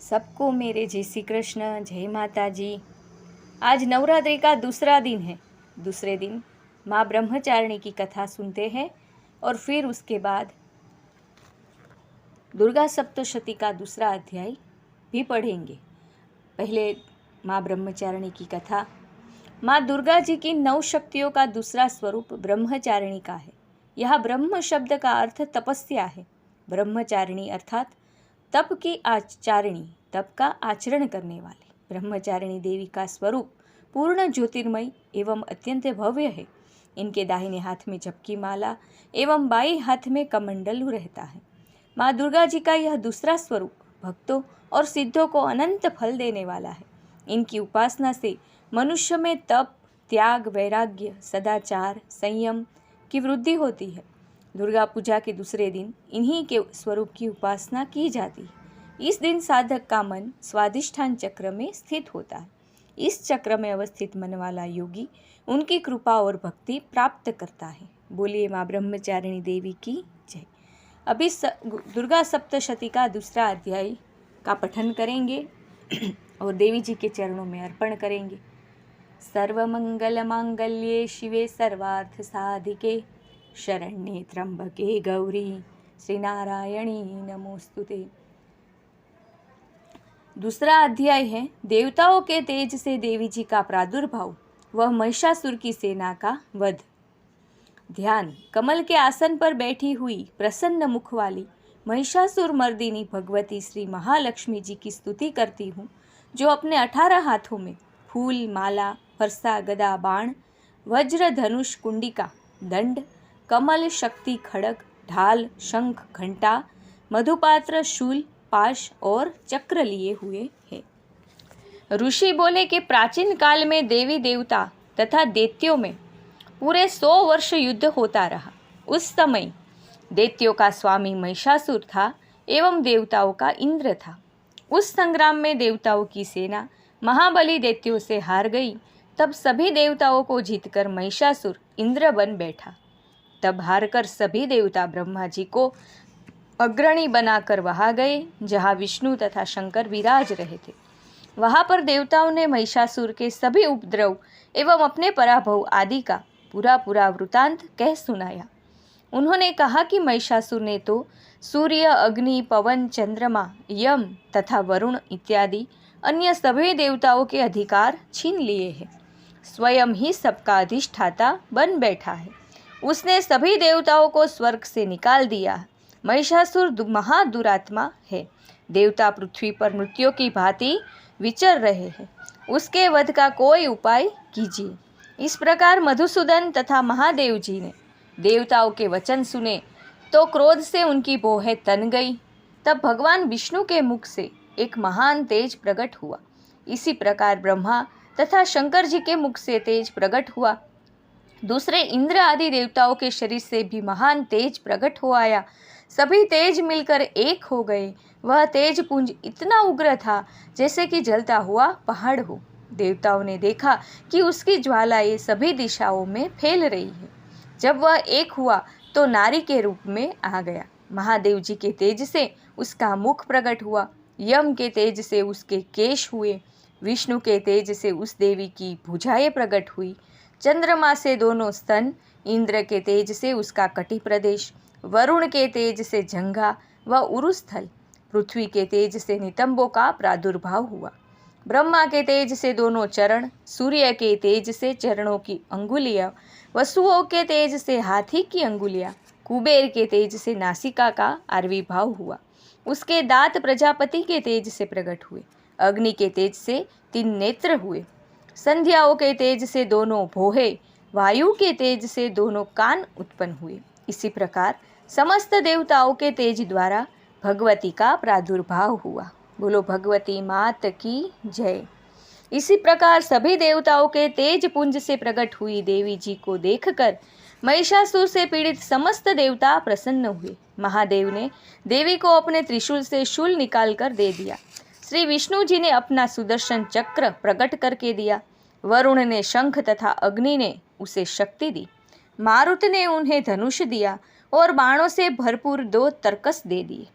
सबको मेरे जय श्री कृष्ण, जय माता जी। आज नवरात्रि का दूसरा दिन है। दूसरे दिन माँ ब्रह्मचारिणी की कथा सुनते हैं और फिर उसके बाद दुर्गा सप्तशती का दूसरा अध्याय भी पढ़ेंगे। पहले माँ ब्रह्मचारिणी की कथा। माँ दुर्गा जी की 9 शक्तियों का दूसरा स्वरूप ब्रह्मचारिणी का है। यह ब्रह्म शब्द का अर्थ तपस्या है। ब्रह्मचारिणी अर्थात तप की आचारिणी, तप का आचरण करने वाली। ब्रह्मचारिणी देवी का स्वरूप पूर्ण ज्योतिर्मय एवं अत्यंत भव्य है। इनके दाहिने हाथ में जपकी माला एवं बाएं हाथ में कमंडलू रहता है। माँ दुर्गा जी का यह दूसरा स्वरूप भक्तों और सिद्धों को अनंत फल देने वाला है। इनकी उपासना से मनुष्य में तप, त्याग, वैराग्य, सदाचार, संयम की वृद्धि होती है। दुर्गा पूजा के दूसरे दिन इन्हीं के स्वरूप की उपासना की जाती है। इस दिन साधक का मन स्वाधिष्ठान चक्र में स्थित होता है। इस चक्र में अवस्थित मन वाला योगी उनकी कृपा और भक्ति प्राप्त करता है। बोलिए माँ ब्रह्मचारिणी देवी की जय। अभी दुर्गा सप्तशती का दूसरा अध्याय का पठन करेंगे और देवी जी के चरणों में अर्पण करेंगे। सर्वमंगल मांगल्ये शिवे सर्वार्थ साधिके शरण्ये त्र्यंबके गौरी श्रीनारायणी नमोस्तुते। दूसरा अध्याय है देवताओं के तेज से देवी जी का प्रादुर्भाव, वह महिषासुर की सेना का वध। ध्यान। कमल के आसन पर बैठी हुई प्रसन्न मुख वाली महिषासुर मर्दिनी भगवती श्री महालक्ष्मी जी की स्तुति करती हूँ, जो अपने 18 हाथों में फूल, माला, फरसा, गदा, बाण, वज्र, धनुष, कुंडिका, दंड, कमल, शक्ति, खड़ग, ढाल, शंख, घंटा, मधुपात्र, शूल, पाश और चक्र लिए हुए है। ऋषि बोले कि प्राचीन काल में देवी देवता तथा दैत्यों में पूरे 100 वर्ष युद्ध होता रहा। उस समय दैत्यों का स्वामी महिषासुर था एवं देवताओं का इंद्र था। उस संग्राम में देवताओं की सेना महाबली दैत्यों से हार गई। तब सभी देवताओं को जीतकर महिषासुर इंद्र बन बैठा। तब हारकर सभी देवता ब्रह्मा जी को अग्रणी बनाकर वहां गए, जहां विष्णु तथा शंकर विराज रहे थे। वहां पर देवताओं ने महिषासुर के सभी उपद्रव एवं अपने पराभव आदि का पूरा वृतांत कह सुनाया। उन्होंने कहा कि महिषासुर ने तो सूर्य, अग्नि, पवन, चंद्रमा, यम तथा वरुण इत्यादि अन्य सभी देवताओं के अधिकार छीन लिए हैं। स्वयं ही सबका अधिष्ठाता बन बैठा है। उसने सभी देवताओं को स्वर्ग से निकाल दिया। महिषासुर महादुरात्मा है। देवता पृथ्वी पर मृत्यों की भांति विचर रहे हैं। उसके वध का कोई उपाय कीजिए। इस प्रकार मधुसूदन तथा महादेव जी ने देवताओं के वचन सुने तो क्रोध से उनकी भौहें तन गई। तब भगवान विष्णु के मुख से एक महान तेज प्रकट हुआ। इसी प्रकार ब्रह्मा तथा शंकर जी के मुख से तेज प्रकट हुआ। दूसरे इंद्र आदि देवताओं के शरीर से भी महान तेज प्रकट हो आया। सभी तेज मिलकर एक हो गए। वह तेज पुंज इतना उग्र था जैसे कि जलता हुआ पहाड़ हो। देवताओं ने देखा कि उसकी ज्वालाएं सभी दिशाओं में फैल रही है। जब वह एक हुआ तो नारी के रूप में आ गया। महादेव जी के तेज से उसका मुख प्रकट हुआ। यम के तेज से उसके केश हुए। विष्णु के तेज से उस देवी की भुजाएं प्रकट हुई। चंद्रमा से दोनों स्तन, इंद्र के तेज से उसका कटी प्रदेश, वरुण के तेज से जंघा व उरुस्थल, पृथ्वी के तेज से नितंबों का प्रादुर्भाव हुआ। ब्रह्मा के तेज से दोनों चरण, सूर्य के तेज से चरणों की अंगुलियां, वसुओं के तेज से हाथी की अंगुलियां, कुबेर के तेज से नासिका का आविर्भाव हुआ। उसके दांत प्रजापति के तेज से प्रकट हुए। अग्नि के तेज से 3 नेत्र हुए। संध्याओं के तेज से दोनों भौहें, वायु के तेज से दोनों कान उत्पन्न हुए। इसी प्रकार समस्त देवताओं के तेज द्वारा भगवती का प्रादुर्भाव हुआ। बोलो भगवती मात की जय। इसी प्रकार सभी देवताओं के तेज पुंज से प्रकट हुई देवी जी को देखकर महिषासुर से पीड़ित समस्त देवता प्रसन्न हुए। महादेव ने देवी को अपने त्रिशूल से शूल निकालकर दे दिया। श्री विष्णु जी ने अपना सुदर्शन चक्र प्रकट करके दिया। वरुण ने शंख तथा अग्नि ने उसे शक्ति दी। मारुत ने उन्हें धनुष दिया और बाणों से भरपूर 2 तरकस दे दिए।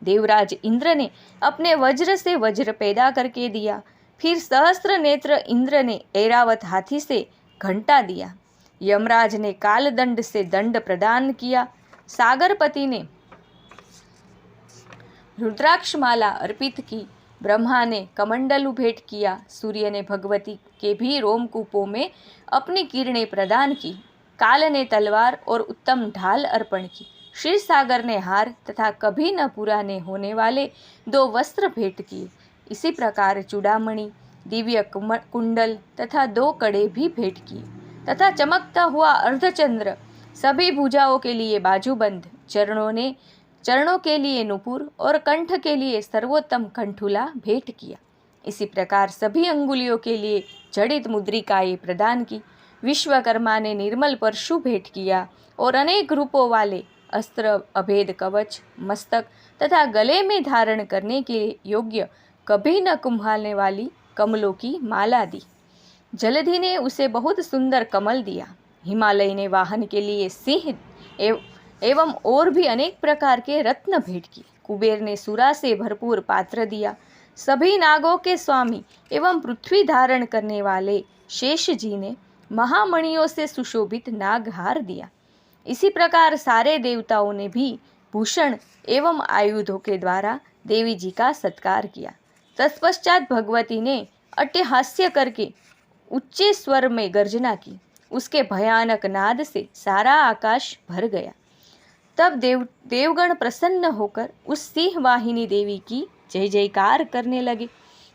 देवराज इंद्र ने अपने वज्र से वज्र पैदा करके दिया। फिर सहस्त्र नेत्र इंद्र ने ऐरावत हाथी से घंटा दिया। यमराज ने कालदंड से दंड प्रदान किया। सागरपति ने रुद्राक्षमाला अर्पित की। ब्रह्मा ने कमंडलु भेंट किया। सूर्य ने भगवती के भी रोमकूपों में अपनी किरणें प्रदान की। काल ने तलवार और उत्तम ढाल अर्पण की। क्षीर सागर ने हार तथा कभी न पुराने होने वाले 2 वस्त्र भेंट किए। इसी प्रकार चूड़ामणि, दिव्य कुंडल तथा 2 कड़े भी भेंट किए तथा चमकता हुआ अर्धचंद्र, सभी भुजाओं के लिए बाजूबंद, चरणों के लिए नुपुर और कंठ के लिए सर्वोत्तम कंठुला भेंट किया। इसी प्रकार सभी अंगुलियों के लिए जड़ित मुद्रिकाएं प्रदान की। विश्वकर्मा ने निर्मल परशु भेंट किया और अनेक रूपों वाले अस्त्र, अभेद कवच, मस्तक तथा गले में धारण करने के योग्य कभी न कुम्हालने वाली कमलों की माला दी। जलधि ने उसे बहुत सुंदर कमल दिया। हिमालय ने वाहन के लिए सिंह एवं और भी अनेक प्रकार के रत्न भेंट किए। कुबेर ने सुरा से भरपूर पात्र दिया। सभी नागों के स्वामी एवं पृथ्वी धारण करने वाले शेष जी ने महामणियों से सुशोभित नागहार दिया। इसी प्रकार सारे देवताओं ने भी भूषण एवं आयुधों के द्वारा देवी जी का सत्कार किया। तत्पश्चात भगवती ने अट्टहास्य करके उच्चे स्वर में गर्जना की। उसके भयानक नाद से सारा आकाश भर गया। तब देवगण प्रसन्न होकर उस सिंह वाहिनी देवी की जय जयकार करने लगे।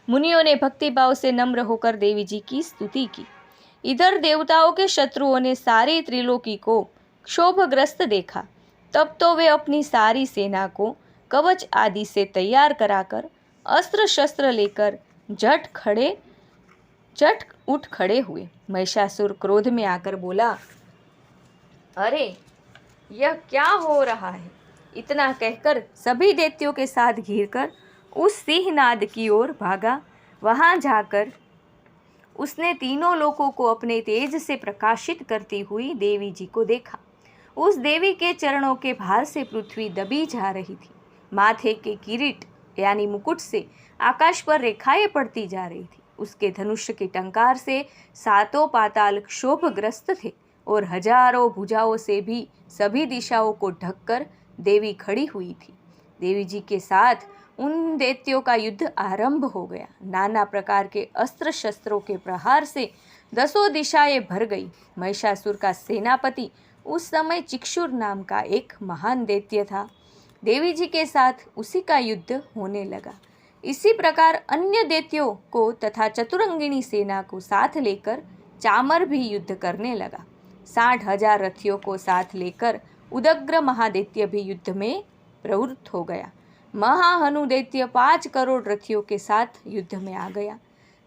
मुनियों ने भक्तिभाव से नम्र होकर देवी जी की स्तुति की। इधर देवताओं के शत्रुओं ने सारी त्रिलोकी को क्षोभग्रस्त देखा। तब तो वे अपनी सारी सेना को कवच आदि से तैयार कराकर अस्त्र शस्त्र लेकर झट उठ खड़े हुए। महिषासुर क्रोध में आकर बोला, अरे यह क्या हो रहा है? इतना कहकर सभी दैत्यों के साथ घिरकर उस सिंहनाद की ओर भागा। वहां जाकर उसने तीनों लोकों को अपने तेज से प्रकाशित करती हुई देवी जी को देखा। उस देवी के चरणों के भार से पृथ्वी दबी जा रही थी। माथे के किरीट यानी मुकुट से आकाश पर रेखाएं पड़ती जा रही थी। उसके धनुष के टंकार से 7 पाताल क्षोभग्रस्त थे और हजारों भुजाओं से भी सभी दिशाओं को ढककर देवी खड़ी हुई थी। देवी जी के साथ उन दैत्यों का युद्ध आरंभ हो गया। नाना प्रकार के अस्त्र शस्त्रों के प्रहार से 10 दिशाएं भर गई। महिषासुर का सेनापति उस समय चिक्षुर नाम का एक महान दैत्य था। देवी जी के साथ उसी का युद्ध होने लगा। इसी प्रकार अन्य दैत्यों को तथा चतुरंगिणी सेना को साथ लेकर चामर भी युद्ध करने लगा। 60,000 रथियों को साथ लेकर उदग्र महादैत्य भी युद्ध में प्रवृत्त हो गया। महाहनु दैत्य 5 करोड़ रथियों के साथ युद्ध में आ गया।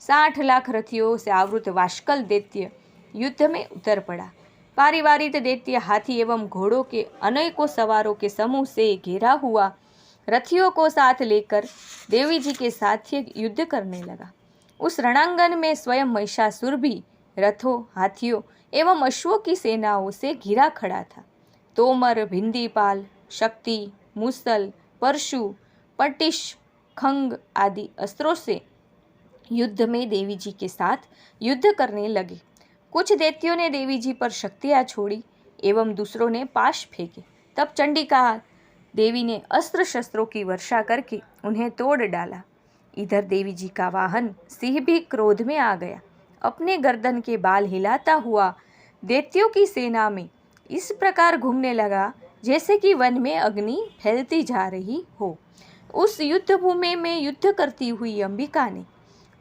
60 लाख रथियों से आवृत वाष्कल दैत्य युद्ध में उतर पड़ा। पारिवारित दैत्य हाथी एवं घोड़ों के अनेकों सवारों के समूह से घेरा हुआ रथियों को साथ लेकर देवी जी के साथ युद्ध करने लगा। उस रणांगन में स्वयं महिषासुर भी रथों, हाथियों एवं अश्वों की सेनाओं से घिरा खड़ा था। तोमर, भिंदीपाल, शक्ति, मुसल, परशु, पटिश, खंग आदि अस्त्रों से युद्ध में देवी जी के साथ युद्ध करने लगे। कुछ दैत्यों ने देवी जी पर शक्तियाँ छोड़ी एवं दूसरों ने पाश फेंके। तब चंडिका देवी ने अस्त्र शस्त्रों की वर्षा करके उन्हें तोड़ डाला। इधर देवी जी का वाहन सिंह भी क्रोध में आ गया। अपने गर्दन के बाल हिलाता हुआ दैत्यों की सेना में इस प्रकार घूमने लगा जैसे कि वन में अग्नि फैलती जा रही हो। उस युद्ध भूमि में युद्ध करती हुई अंबिका ने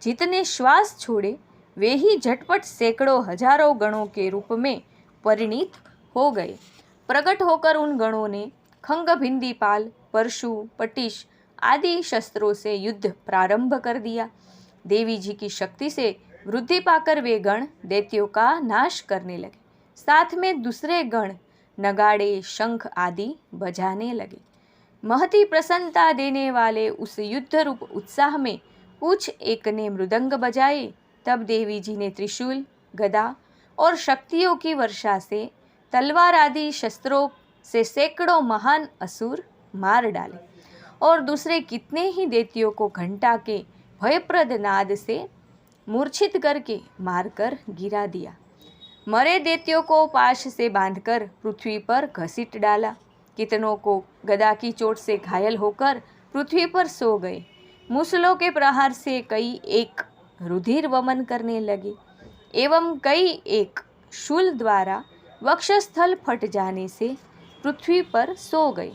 जितने श्वास छोड़े वे ही झटपट सैकड़ों हजारों गणों के रूप में परिणित हो गए। प्रकट होकर उन गणों ने खंग, भिंदीपाल, परशु, पटिश आदि शस्त्रों से युद्ध प्रारंभ कर दिया। देवी जी की शक्ति से वृद्धि पाकर वे गण दैत्यों का नाश करने लगे। साथ में दूसरे गण नगाड़े, शंख आदि बजाने लगे। महती प्रसन्नता देने वाले उस युद्ध रूप उत्साह में कुछ एक ने मृदंग बजाए। तब देवी जी ने त्रिशूल, गदा और शक्तियों की वर्षा से तलवार आदि शस्त्रों से सैकड़ों महान असुर मार डाले और दूसरे कितने ही दैत्यों को घंटा के भयप्रद नाद से मूर्छित करके मारकर गिरा दिया। मरे दैत्यों को पाश से बांधकर पृथ्वी पर घसीट डाला। कितनों को गदा की चोट से घायल होकर पृथ्वी पर सो गए। मूसलों के प्रहार से कई एक रुधिर वमन करने लगे एवं कई एक शूल द्वारा वक्षस्थल फट जाने से पृथ्वी पर सो गए।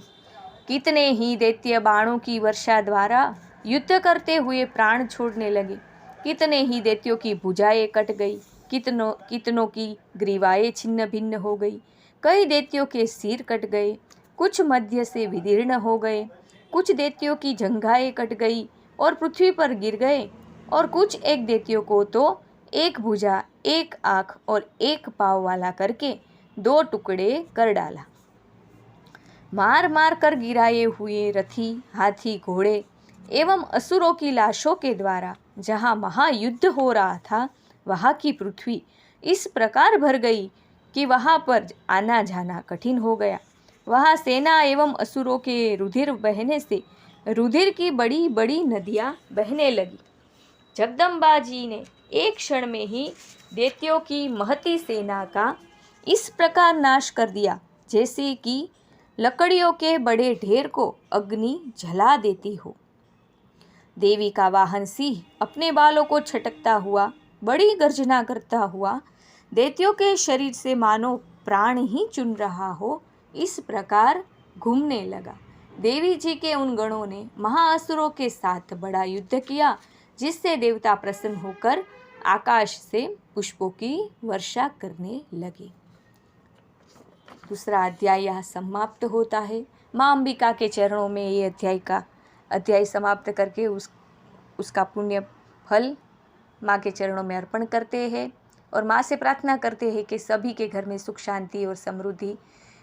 कितने ही दैत्य बाणों की वर्षा द्वारा युद्ध करते हुए प्राण छोड़ने लगे। कितने ही दैत्यों की भुजाएं कट गई, कितनों की ग्रीवाएं छिन्न भिन्न हो गई। कई दैत्यों के सिर कट गए, कुछ मध्य से विदीर्ण हो गए। कुछ दैत्यों की जंघाएं कट गई और पृथ्वी पर गिर गए, और कुछ एक दैत्यों को तो एक भुजा, एक आँख और एक पाँव वाला करके 2 टुकड़े कर डाला। मार मार कर गिराए हुए रथी, हाथी, घोड़े एवं असुरों की लाशों के द्वारा जहाँ महायुद्ध हो रहा था, वहाँ की पृथ्वी इस प्रकार भर गई कि वहाँ पर आना जाना कठिन हो गया। वहाँ सेना एवं असुरों के रुधिर बहने से रुधिर की बड़ी बड़ी नदियाँ बहने लगी। जगदम्बा जी ने एक क्षण में ही दैत्यों की महती सेना का इस प्रकार नाश कर दिया जैसे कि लकड़ियों के बड़े ढेर को अग्नि जला देती हो। देवी का वाहन सिंह अपने बालों को छटकता हुआ, बड़ी गर्जना करता हुआ दैत्यों के शरीर से मानो प्राण ही चुन रहा हो, इस प्रकार घूमने लगा। देवी जी के उन गणों ने महाअसुरों के साथ बड़ा युद्ध किया, जिससे देवता प्रसन्न होकर आकाश से पुष्पों की वर्षा करने लगे। दूसरा अध्याय यहाँ समाप्त होता है। माँ अंबिका के चरणों में ये अध्याय समाप्त करके उसका पुण्य फल माँ के चरणों में अर्पण करते हैं और माँ से प्रार्थना करते हैं कि सभी के घर में सुख, शांति और समृद्धि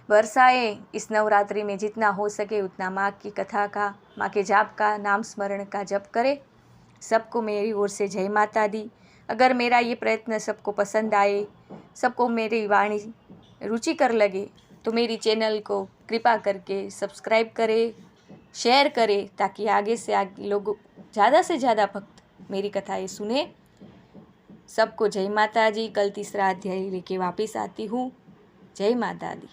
बरसाए। इस नवरात्रि में जितना हो सके उतना माँ की कथा का, माँ के जाप का, नाम स्मरण का जप करे। सबको मेरी ओर से जय माता दी। अगर मेरा ये प्रयत्न सबको पसंद आए, सबको मेरी वाणी रुचिकर लगे, तो मेरी चैनल को कृपा करके सब्सक्राइब करें, शेयर करें, ताकि आगे से आगे लोग ज़्यादा से ज़्यादा भक्त मेरी कथाएं सुने। सबको जय माता जी। कल तीसरा अध्याय लेके वापस आती हूँ। जय माता दी।